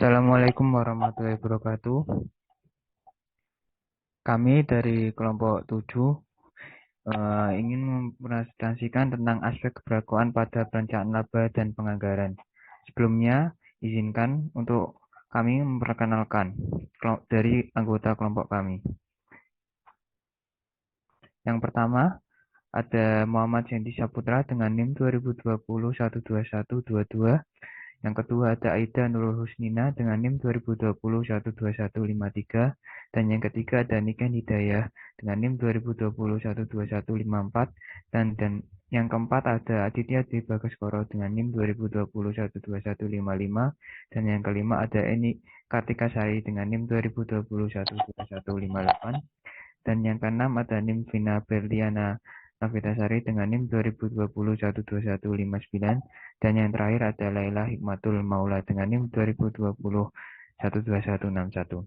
Assalamualaikum warahmatullahi wabarakatuh. Kami dari kelompok 7 ingin mempresentasikan tentang aspek keberlakuan pada perencanaan laba dan penganggaran. Sebelumnya, izinkan untuk kami memperkenalkan dari anggota kelompok kami. Yang pertama, ada Muhammad Sendi Saputra dengan NIM 2020-12122. Yang kedua ada Aida Nurul Husnina dengan NIM 2020-12153. Dan yang ketiga ada Niken Hidayah dengan NIM 2020-12154. Dan yang keempat ada Aditya Dwi Bagaskoro dengan NIM 2020-12155. Dan yang kelima ada Eni Kartika Sari dengan NIM 2020-12158. Dan yang keenam ada NIM Vina Berliana Novitasari dengan NIM 2020-12159. Dan yang terakhir ada Laila Hikmatul Maula dengan NIM 2020-12161.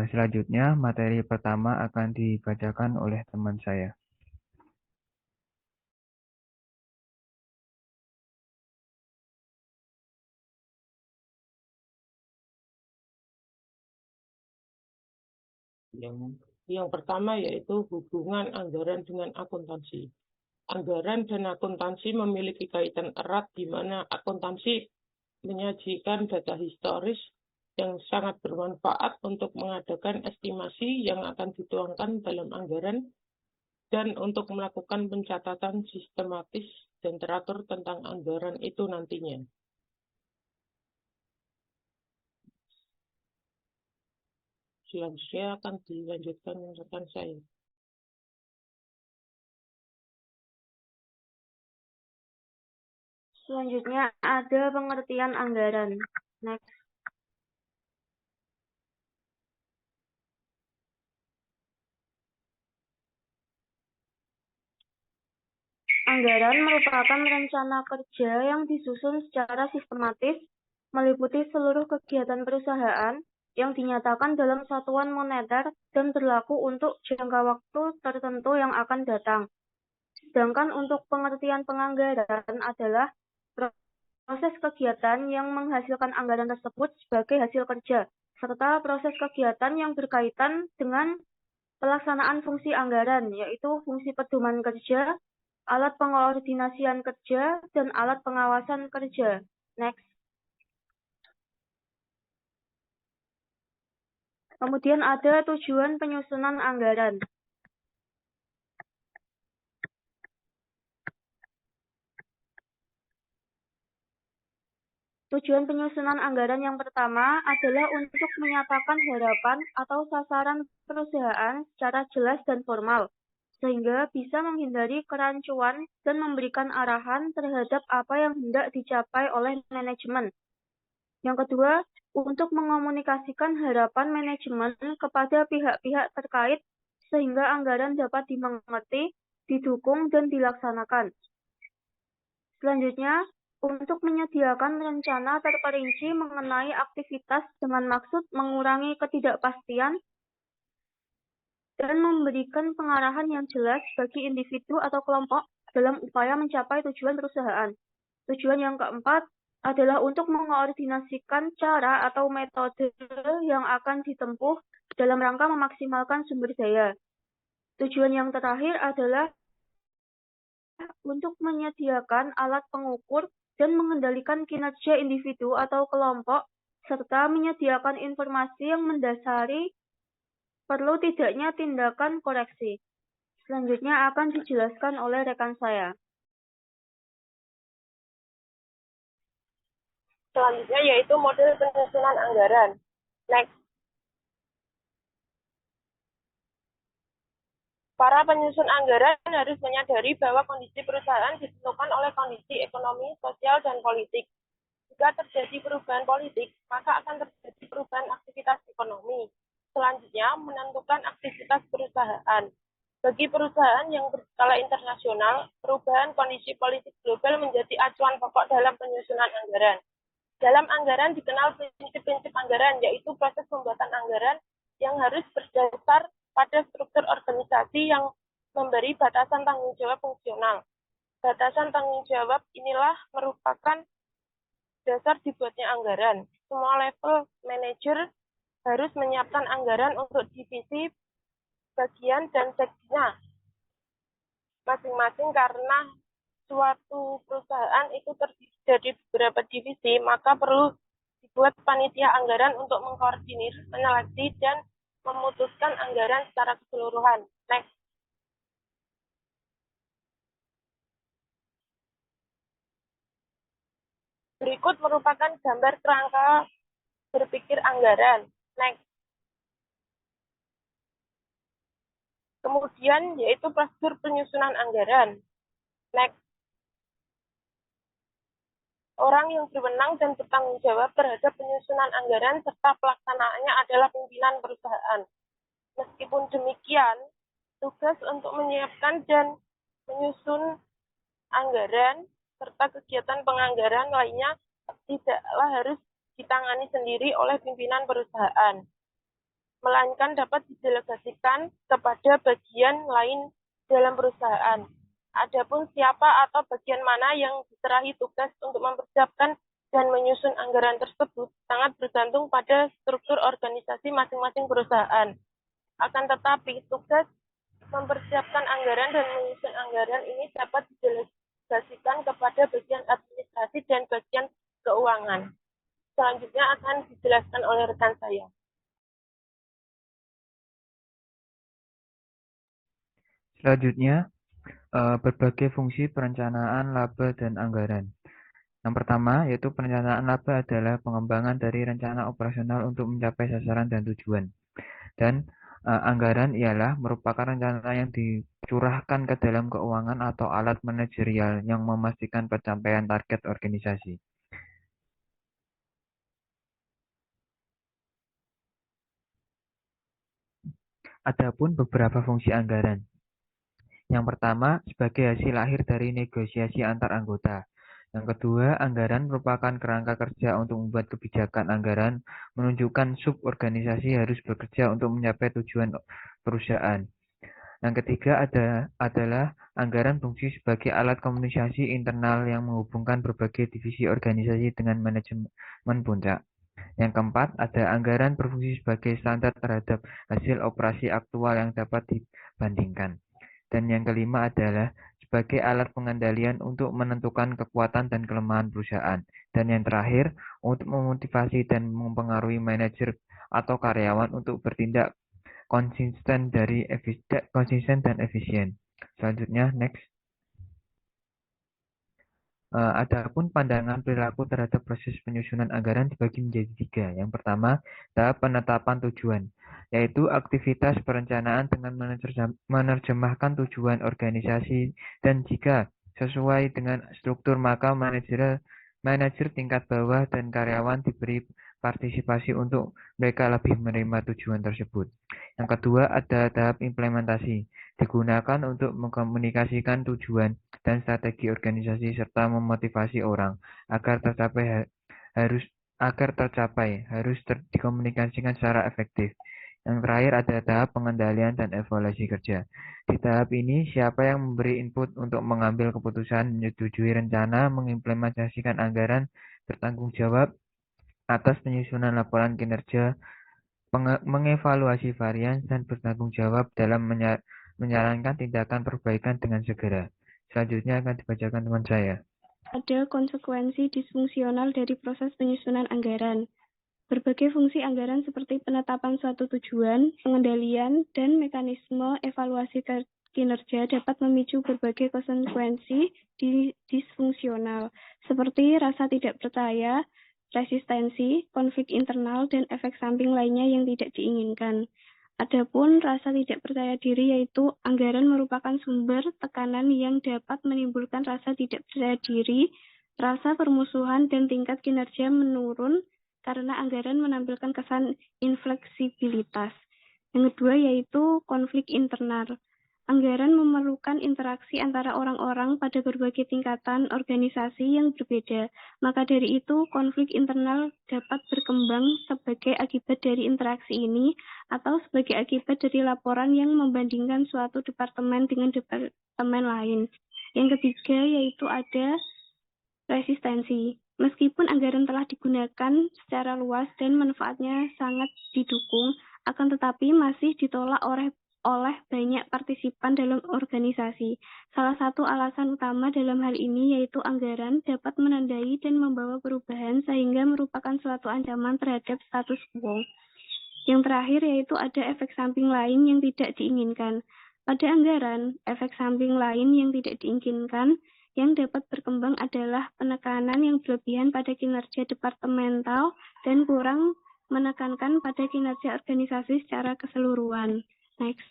Selanjutnya, materi pertama akan dibacakan oleh teman saya. Yang pertama yaitu hubungan anggaran dengan akuntansi. Anggaran dan akuntansi memiliki kaitan erat di mana akuntansi menyajikan data historis yang sangat bermanfaat untuk mengadakan estimasi yang akan dituangkan dalam anggaran dan untuk melakukan pencatatan sistematis dan teratur tentang anggaran itu nantinya. Selanjutnya akan dilanjutkan rekan saya. Selanjutnya ada pengertian anggaran. Next. Anggaran merupakan rencana kerja yang disusun secara sistematis, meliputi seluruh kegiatan perusahaan yang dinyatakan dalam satuan moneter dan berlaku untuk jangka waktu tertentu yang akan datang. Sedangkan untuk pengertian penganggaran adalah proses kegiatan yang menghasilkan anggaran tersebut sebagai hasil kerja, serta proses kegiatan yang berkaitan dengan pelaksanaan fungsi anggaran, yaitu fungsi pedoman kerja, alat pengoordinasian kerja, dan alat pengawasan kerja. Next. Kemudian ada tujuan penyusunan anggaran. Tujuan penyusunan anggaran yang pertama adalah untuk menyatakan harapan atau sasaran perusahaan secara jelas dan formal, sehingga bisa menghindari kerancuan dan memberikan arahan terhadap apa yang hendak dicapai oleh manajemen. Yang kedua, untuk mengomunikasikan harapan manajemen kepada pihak-pihak terkait sehingga anggaran dapat dimengerti, didukung, dan dilaksanakan. Selanjutnya, untuk menyediakan rencana terperinci mengenai aktivitas dengan maksud mengurangi ketidakpastian dan memberikan pengarahan yang jelas bagi individu atau kelompok dalam upaya mencapai tujuan perusahaan. Tujuan yang keempat adalah untuk mengkoordinasikan cara atau metode yang akan ditempuh dalam rangka memaksimalkan sumber daya. Tujuan yang terakhir adalah untuk menyediakan alat pengukur dan mengendalikan kinerja individu atau kelompok, serta menyediakan informasi yang mendasari perlu tidaknya tindakan koreksi. Selanjutnya akan dijelaskan oleh rekan saya. Selanjutnya yaitu model penyusunan anggaran. Next. Para penyusun anggaran harus menyadari bahwa kondisi perusahaan ditentukan oleh kondisi ekonomi, sosial, dan politik. Jika terjadi perubahan politik, maka akan terjadi perubahan aktivitas ekonomi. Selanjutnya, menentukan aktivitas perusahaan. Bagi perusahaan yang berskala internasional, perubahan kondisi politik global menjadi acuan pokok dalam penyusunan anggaran. Dalam anggaran dikenal prinsip-prinsip anggaran, yaitu proses pembuatan anggaran yang harus berdasar pada struktur organisasi yang memberi batasan tanggung jawab fungsional. Batasan tanggung jawab inilah merupakan dasar dibuatnya anggaran. Semua level manajer harus menyiapkan anggaran untuk divisi, bagian, dan seksinya masing-masing karena suatu perusahaan itu terdiri dari beberapa divisi, maka perlu dibuat panitia anggaran untuk mengkoordinir, menyeleksi, dan memutuskan anggaran secara keseluruhan. Next. Berikut merupakan gambar kerangka berpikir anggaran. Next. Kemudian yaitu prosedur penyusunan anggaran. Next. Orang yang berwenang dan bertanggung jawab terhadap penyusunan anggaran serta pelaksanaannya adalah pimpinan perusahaan. Meskipun demikian, tugas untuk menyiapkan dan menyusun anggaran serta kegiatan penganggaran lainnya tidaklah harus ditangani sendiri oleh pimpinan perusahaan, melainkan dapat didelegasikan kepada bagian lain dalam perusahaan. Adapun siapa atau bagian mana yang diserahi tugas untuk mempersiapkan dan menyusun anggaran tersebut sangat bergantung pada struktur organisasi masing-masing perusahaan. Akan tetapi, tugas mempersiapkan anggaran dan menyusun anggaran ini dapat didelegasikan kepada bagian administrasi dan bagian keuangan. Selanjutnya akan dijelaskan oleh rekan saya. Selanjutnya, berbagai fungsi perencanaan laba dan anggaran. Yang pertama, yaitu perencanaan laba adalah pengembangan dari rencana operasional untuk mencapai sasaran dan tujuan. Dan anggaran ialah merupakan rencana yang dicurahkan ke dalam keuangan atau alat manajerial yang memastikan pencapaian target organisasi. Adapun beberapa fungsi anggaran. Yang pertama, sebagai hasil akhir dari negosiasi antar anggota. Yang kedua, anggaran merupakan kerangka kerja untuk membuat kebijakan anggaran, menunjukkan sub-organisasi harus bekerja untuk mencapai tujuan perusahaan. Yang ketiga adalah anggaran fungsi sebagai alat komunikasi internal yang menghubungkan berbagai divisi organisasi dengan manajemen puncak. Yang keempat, ada anggaran berfungsi sebagai standar terhadap hasil operasi aktual yang dapat dibandingkan. Dan yang kelima adalah sebagai alat pengendalian untuk menentukan kekuatan dan kelemahan perusahaan. Dan yang terakhir, untuk memotivasi dan mempengaruhi manajer atau karyawan untuk bertindak konsisten dan efisien. Selanjutnya, next. Adapun pandangan perilaku terhadap proses penyusunan anggaran dibagi menjadi 3. Yang pertama, tahap penetapan tujuan, yaitu aktivitas perencanaan dengan menerjemahkan tujuan organisasi, dan jika sesuai dengan struktur maka manajer tingkat bawah dan karyawan diberi partisipasi untuk mereka lebih menerima tujuan tersebut. Yang kedua, ada tahap implementasi, digunakan untuk mengkomunikasikan tujuan dan strategi organisasi serta memotivasi orang agar tercapai harus dikomunikasikan secara efektif. Yang terakhir ada tahap pengendalian dan evaluasi kerja. Di tahap ini, siapa yang memberi input untuk mengambil keputusan, menyetujui rencana, mengimplementasikan anggaran, bertanggung jawab atas penyusunan laporan kinerja, mengevaluasi varian, dan bertanggung jawab dalam menyarankan tindakan perbaikan dengan segera. Selanjutnya akan dibacakan teman saya. Ada konsekuensi disfungsional dari proses penyusunan anggaran. Berbagai fungsi anggaran seperti penetapan suatu tujuan, pengendalian, dan mekanisme evaluasi kinerja dapat memicu berbagai konsekuensi disfungsional, seperti rasa tidak percaya, resistensi, konflik internal, dan efek samping lainnya yang tidak diinginkan. Adapun rasa tidak percaya diri, yaitu anggaran merupakan sumber tekanan yang dapat menimbulkan rasa tidak percaya diri, rasa permusuhan, dan tingkat kinerja menurun karena anggaran menampilkan kesan infleksibilitas. Yang kedua yaitu konflik internal. Anggaran memerlukan interaksi antara orang-orang pada berbagai tingkatan organisasi yang berbeda. Maka dari itu, konflik internal dapat berkembang sebagai akibat dari interaksi ini atau sebagai akibat dari laporan yang membandingkan suatu departemen dengan departemen lain. Yang ketiga yaitu ada resistensi. Meskipun anggaran telah digunakan secara luas dan manfaatnya sangat didukung, akan tetapi masih ditolak oleh banyak partisipan dalam organisasi. Salah satu alasan utama dalam hal ini yaitu anggaran dapat menandai dan membawa perubahan sehingga merupakan suatu ancaman terhadap status quo. Yang terakhir yaitu ada efek samping lain yang tidak diinginkan. Pada anggaran, efek samping lain yang tidak diinginkan yang dapat berkembang adalah penekanan yang berlebihan pada kinerja departemental dan kurang menekankan pada kinerja organisasi secara keseluruhan. Next.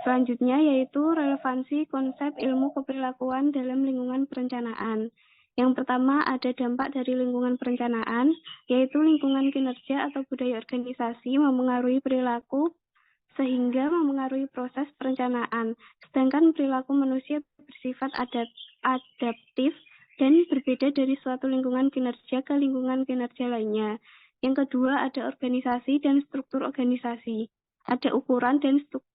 Selanjutnya yaitu relevansi konsep ilmu keperilakuan dalam lingkungan perencanaan. Yang pertama ada dampak dari lingkungan perencanaan, yaitu lingkungan kinerja atau budaya organisasi mempengaruhi perilaku sehingga mempengaruhi proses perencanaan. Sedangkan perilaku manusia bersifat adaptif dan berbeda dari suatu lingkungan kinerja ke lingkungan kinerja lainnya. Yang kedua ada organisasi dan struktur organisasi. Ada ukuran dan struktur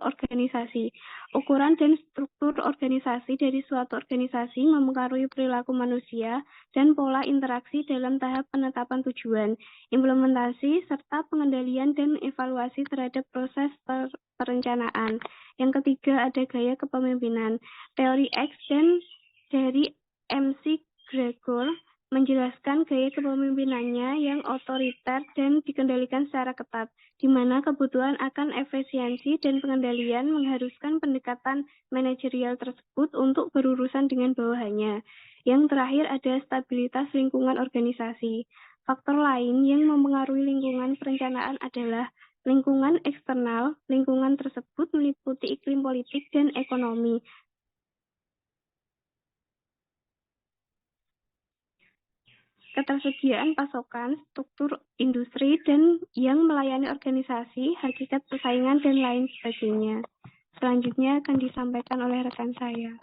organisasi. Ukuran dan struktur organisasi dari suatu organisasi mempengaruhi perilaku manusia dan pola interaksi dalam tahap penetapan tujuan, implementasi, serta pengendalian dan evaluasi terhadap proses perencanaan. Yang ketiga ada gaya kepemimpinan. Teori X dan dari MC Gregor menjelaskan gaya kepemimpinannya yang otoriter dan dikendalikan secara ketat, di mana kebutuhan akan efisiensi dan pengendalian mengharuskan pendekatan manajerial tersebut untuk berurusan dengan bawahannya. Yang terakhir ada stabilitas lingkungan organisasi. Faktor lain yang mempengaruhi lingkungan perencanaan adalah lingkungan eksternal. Lingkungan tersebut meliputi iklim politik dan ekonomi. Ketersediaan pasokan, struktur industri, dan yang melayani organisasi, hakikat persaingan, dan lain sebagainya. Selanjutnya akan disampaikan oleh rekan saya.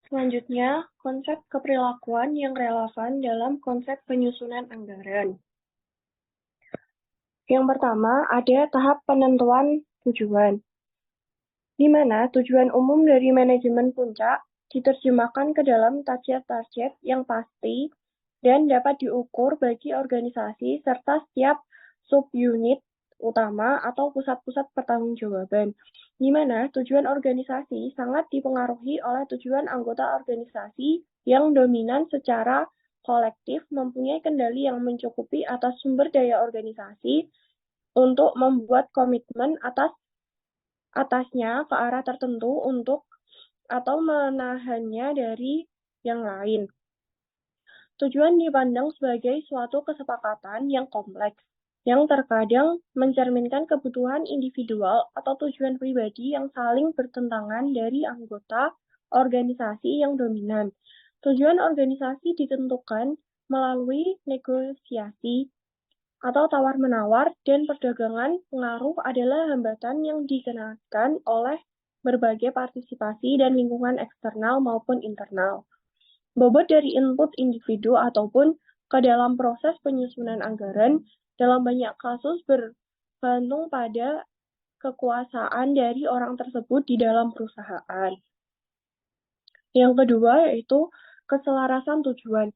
Selanjutnya, konsep keperilakuan yang relevan dalam konsep penyusunan anggaran. Yang pertama, ada tahap penentuan tujuan, di mana tujuan umum dari manajemen puncak diterjemahkan ke dalam target-target yang pasti dan dapat diukur bagi organisasi serta setiap subunit utama atau pusat-pusat pertanggungjawaban, di mana tujuan organisasi sangat dipengaruhi oleh tujuan anggota organisasi yang dominan secara kolektif mempunyai kendali yang mencukupi atas sumber daya organisasi untuk membuat komitmen atasnya ke arah tertentu untuk atau menahannya dari yang lain. Tujuan dipandang sebagai suatu kesepakatan yang kompleks, yang terkadang mencerminkan kebutuhan individual atau tujuan pribadi yang saling bertentangan dari anggota organisasi yang dominan. Tujuan organisasi ditentukan melalui negosiasi atau tawar-menawar, dan perdagangan pengaruh adalah hambatan yang dikenakan oleh berbagai partisipasi dan lingkungan eksternal maupun internal. Bobot dari input individu ataupun ke dalam proses penyusunan anggaran dalam banyak kasus bergantung pada kekuasaan dari orang tersebut di dalam perusahaan. Yang kedua yaitu keselarasan tujuan,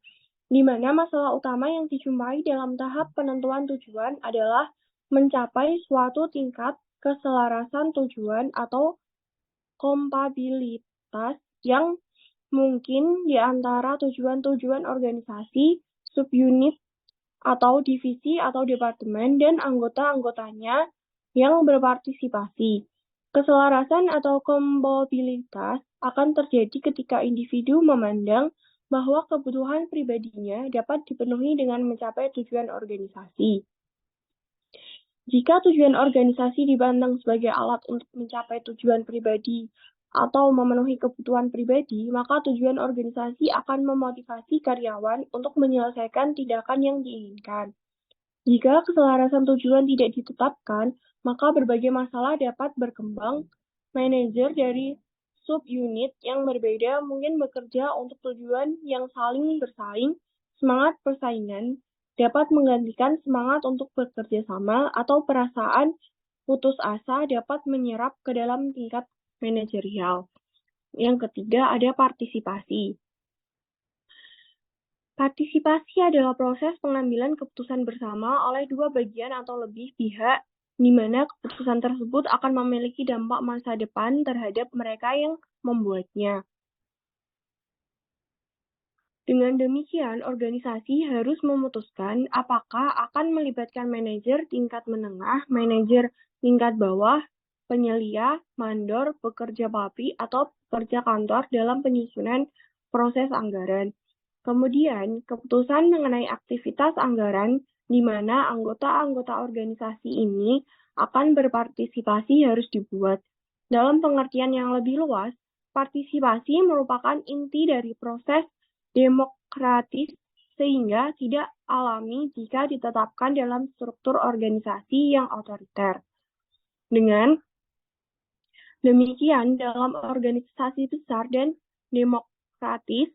di mana masalah utama yang dijumpai dalam tahap penentuan tujuan adalah mencapai suatu tingkat keselarasan tujuan atau kompatibilitas yang mungkin di antara tujuan-tujuan organisasi, subunit, atau divisi atau departemen dan anggota-anggotanya yang berpartisipasi. Keselarasan atau kompatibilitas akan terjadi ketika individu memandang bahwa kebutuhan pribadinya dapat dipenuhi dengan mencapai tujuan organisasi. Jika tujuan organisasi dipandang sebagai alat untuk mencapai tujuan pribadi atau memenuhi kebutuhan pribadi, maka tujuan organisasi akan memotivasi karyawan untuk menyelesaikan tindakan yang diinginkan. Jika keselarasan tujuan tidak ditetapkan, maka berbagai masalah dapat berkembang. Manajer dari subunit yang berbeda mungkin bekerja untuk tujuan yang saling bersaing, semangat persaingan, dapat menggantikan semangat untuk bekerja sama atau perasaan putus asa dapat menyerap ke dalam tingkat manajerial. Yang ketiga ada partisipasi. Partisipasi adalah proses pengambilan keputusan bersama oleh dua bagian atau lebih pihak, di mana keputusan tersebut akan memiliki dampak masa depan terhadap mereka yang membuatnya. Dengan demikian, organisasi harus memutuskan apakah akan melibatkan manajer tingkat menengah, manajer tingkat bawah, penyelia, mandor, pekerja pabrik, atau pekerja kantor dalam penyusunan proses anggaran. Kemudian, keputusan mengenai aktivitas anggaran di mana anggota-anggota organisasi ini akan berpartisipasi harus dibuat. Dalam pengertian yang lebih luas, partisipasi merupakan inti dari proses demokratis sehingga tidak alami jika ditetapkan dalam struktur organisasi yang otoriter. Dengan demikian, dalam organisasi besar dan demokratis,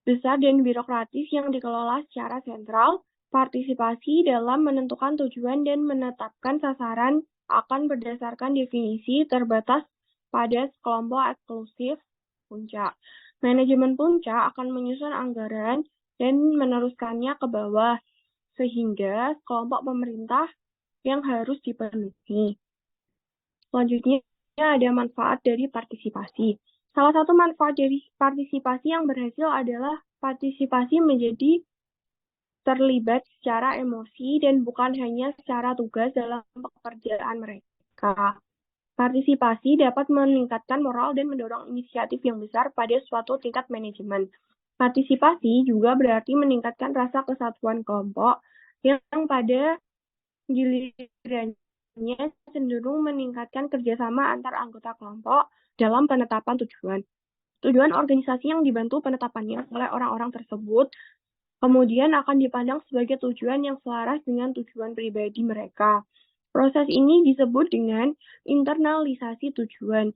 besar dan birokratis yang dikelola secara sentral, partisipasi dalam menentukan tujuan dan menetapkan sasaran akan berdasarkan definisi terbatas pada sekelompok eksklusif puncak. Manajemen puncak akan menyusun anggaran dan meneruskannya ke bawah, sehingga kelompok pemerintah yang harus dipenuhi. Selanjutnya ada manfaat dari partisipasi. Salah satu manfaat dari partisipasi yang berhasil adalah partisipasi menjadi terlibat secara emosi dan bukan hanya secara tugas dalam pekerjaan mereka. Partisipasi dapat meningkatkan moral dan mendorong inisiatif yang besar pada suatu tingkat manajemen. Partisipasi juga berarti meningkatkan rasa kesatuan kelompok yang pada gilirannya cenderung meningkatkan kerjasama antar anggota kelompok dalam penetapan tujuan. Tujuan organisasi yang dibantu penetapannya oleh orang-orang tersebut kemudian akan dipandang sebagai tujuan yang selaras dengan tujuan pribadi mereka. Proses ini disebut dengan internalisasi tujuan.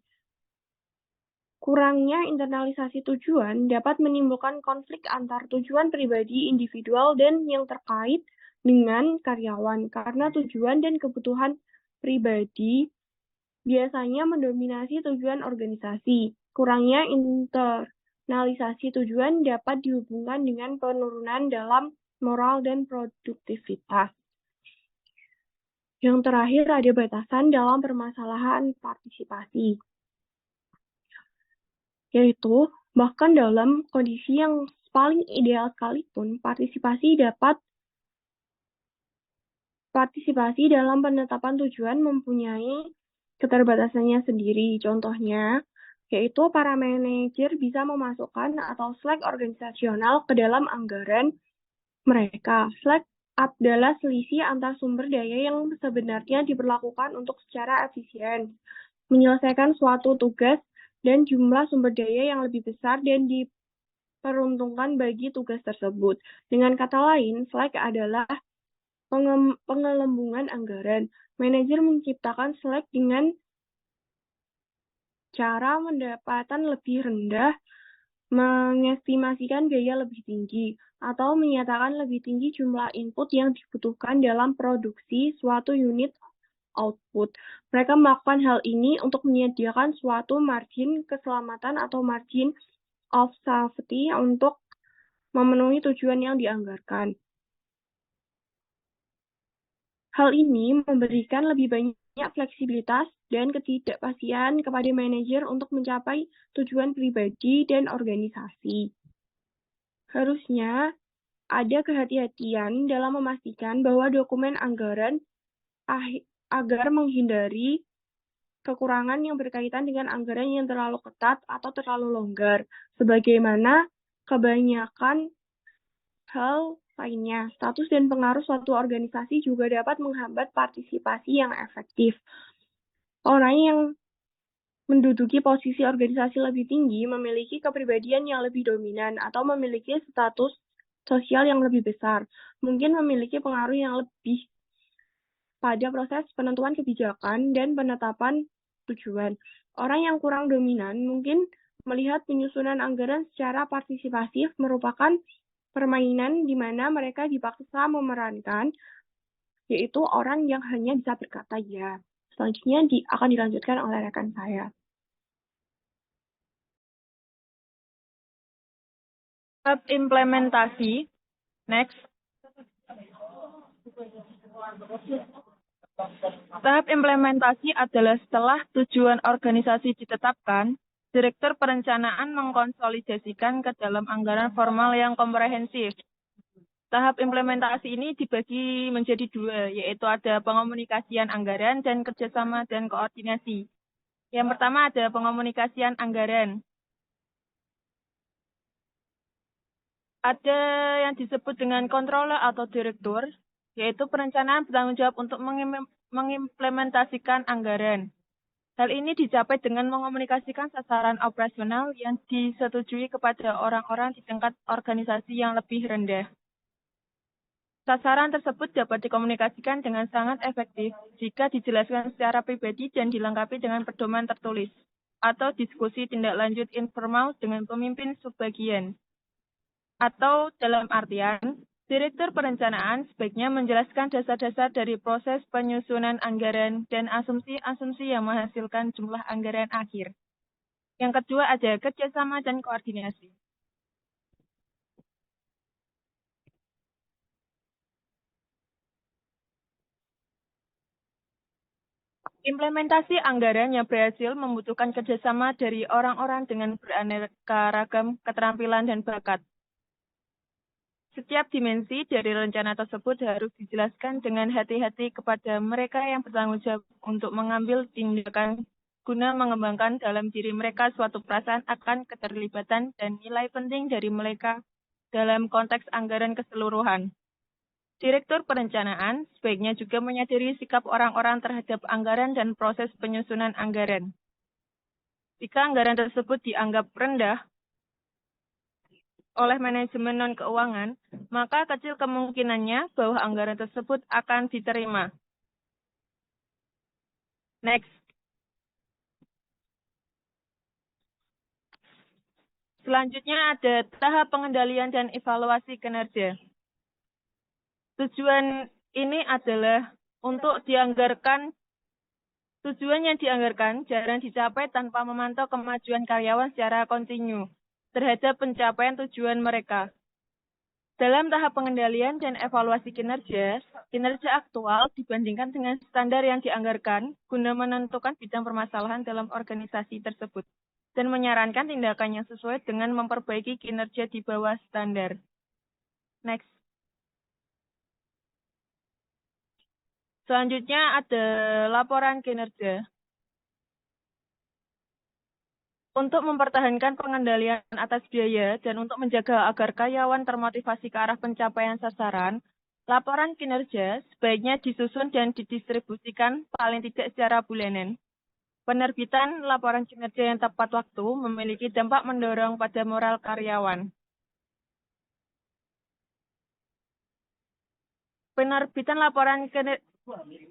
Kurangnya internalisasi tujuan dapat menimbulkan konflik antar tujuan pribadi individual dan yang terkait dengan karyawan, karena tujuan dan kebutuhan pribadi biasanya mendominasi tujuan organisasi. Kurangnya internalisasi tujuan dapat dihubungkan dengan penurunan dalam moral dan produktivitas. Yang terakhir ada batasan dalam permasalahan partisipasi, yaitu bahkan dalam kondisi yang paling ideal sekalipun, partisipasi dalam penetapan tujuan mempunyai keterbatasannya sendiri. Contohnya, yaitu para manajer bisa memasukkan atau slack organisasional ke dalam anggaran mereka. Slack adalah selisih antar sumber daya yang sebenarnya diperlakukan untuk secara efisien menyelesaikan suatu tugas dan jumlah sumber daya yang lebih besar dan diperuntukkan bagi tugas tersebut. Dengan kata lain, slack adalah pengelembungan anggaran. Manajer menciptakan slack dengan cara pendapatan lebih rendah, mengestimasikan biaya lebih tinggi, atau menyatakan lebih tinggi jumlah input yang dibutuhkan dalam produksi suatu unit output. Mereka melakukan hal ini untuk menyediakan suatu margin keselamatan atau margin of safety untuk memenuhi tujuan yang dianggarkan. Hal ini memberikan lebih banyak fleksibilitas dan ketidakpastian kepada manajer untuk mencapai tujuan pribadi dan organisasi. Harusnya ada kehati-hatian dalam memastikan bahwa dokumen anggaran agar menghindari kekurangan yang berkaitan dengan anggaran yang terlalu ketat atau terlalu longgar, sebagaimana kebanyakan hal lainnya. Status dan pengaruh suatu organisasi juga dapat menghambat partisipasi yang efektif. Orang yang menduduki posisi organisasi lebih tinggi memiliki kepribadian yang lebih dominan atau memiliki status sosial yang lebih besar, mungkin memiliki pengaruh yang lebih pada proses penentuan kebijakan dan penetapan tujuan. Orang yang kurang dominan mungkin melihat penyusunan anggaran secara partisipatif merupakan permainan di mana mereka dipaksa memerankan, yaitu orang yang hanya bisa berkata ya. Selanjutnya akan dilanjutkan oleh rekan saya. Tahap implementasi. Next. Tahap implementasi adalah setelah tujuan organisasi ditetapkan, Direktur Perencanaan mengkonsolidasikan ke dalam anggaran formal yang komprehensif. Tahap implementasi ini dibagi menjadi dua, yaitu ada pengomunikasian anggaran dan kerjasama dan koordinasi. Yang pertama ada pengomunikasian anggaran. Ada yang disebut dengan controller atau direktur, yaitu perencanaan bertanggung jawab untuk mengimplementasikan anggaran. Hal ini dicapai dengan mengomunikasikan sasaran operasional yang disetujui kepada orang-orang di tingkat organisasi yang lebih rendah. Sasaran tersebut dapat dikomunikasikan dengan sangat efektif jika dijelaskan secara pribadi dan dilengkapi dengan pedoman tertulis, atau diskusi tindak lanjut informal dengan pemimpin subbagian. Atau dalam artian, Direktur Perencanaan sebaiknya menjelaskan dasar-dasar dari proses penyusunan anggaran dan asumsi-asumsi yang menghasilkan jumlah anggaran akhir. Yang kedua ada kerjasama dan koordinasi. Implementasi anggaran yang berhasil membutuhkan kerjasama dari orang-orang dengan beraneka ragam keterampilan dan bakat. Setiap dimensi dari rencana tersebut harus dijelaskan dengan hati-hati kepada mereka yang bertanggung jawab untuk mengambil tindakan guna mengembangkan dalam diri mereka suatu perasaan akan keterlibatan dan nilai penting dari mereka dalam konteks anggaran keseluruhan. Direktur Perencanaan sebaiknya juga menyadari sikap orang-orang terhadap anggaran dan proses penyusunan anggaran. Jika anggaran tersebut dianggap rendah oleh manajemen non-keuangan, maka kecil kemungkinannya bahwa anggaran tersebut akan diterima. Next. Selanjutnya ada tahap pengendalian dan evaluasi kinerja. Tujuan ini adalah untuk tujuan yang dianggarkan jarang dicapai tanpa memantau kemajuan karyawan secara kontinu terhadap pencapaian tujuan mereka. Dalam tahap pengendalian dan evaluasi kinerja aktual dibandingkan dengan standar yang dianggarkan guna menentukan bidang permasalahan dalam organisasi tersebut dan menyarankan tindakan yang sesuai dengan memperbaiki kinerja di bawah standar. Next. Selanjutnya ada laporan kinerja. Untuk mempertahankan pengendalian atas biaya dan untuk menjaga agar karyawan termotivasi ke arah pencapaian sasaran, laporan kinerja sebaiknya disusun dan didistribusikan paling tidak secara bulanan. Penerbitan laporan kinerja yang tepat waktu memiliki dampak mendorong pada moral karyawan. Penerbitan laporan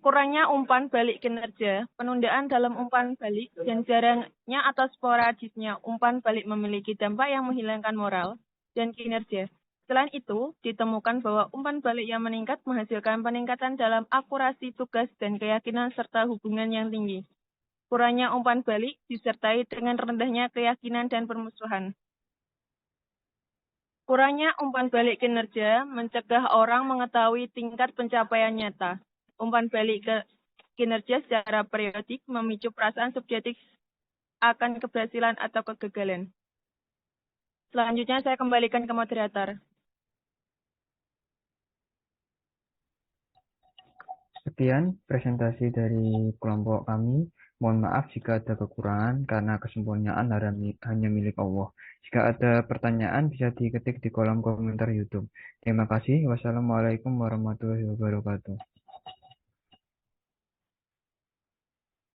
kurangnya umpan balik kinerja, penundaan dalam umpan balik, dan jarangnya atau sporadisnya umpan balik memiliki dampak yang menghilangkan moral dan kinerja. Selain itu, ditemukan bahwa umpan balik yang meningkat menghasilkan peningkatan dalam akurasi tugas dan keyakinan serta hubungan yang tinggi. Kurangnya umpan balik disertai dengan rendahnya keyakinan dan permusuhan. Kurangnya umpan balik kinerja mencegah orang mengetahui tingkat pencapaian nyata. Umpan balik kinerja secara periodik memicu perasaan subjektif akan keberhasilan atau kegagalan. Selanjutnya saya kembalikan ke moderator. Sekian presentasi dari kelompok kami. Mohon maaf jika ada kekurangan karena kesempurnaan hanya milik Allah. Jika ada pertanyaan bisa diketik di kolom komentar YouTube. Terima kasih. Wassalamualaikum warahmatullahi wabarakatuh.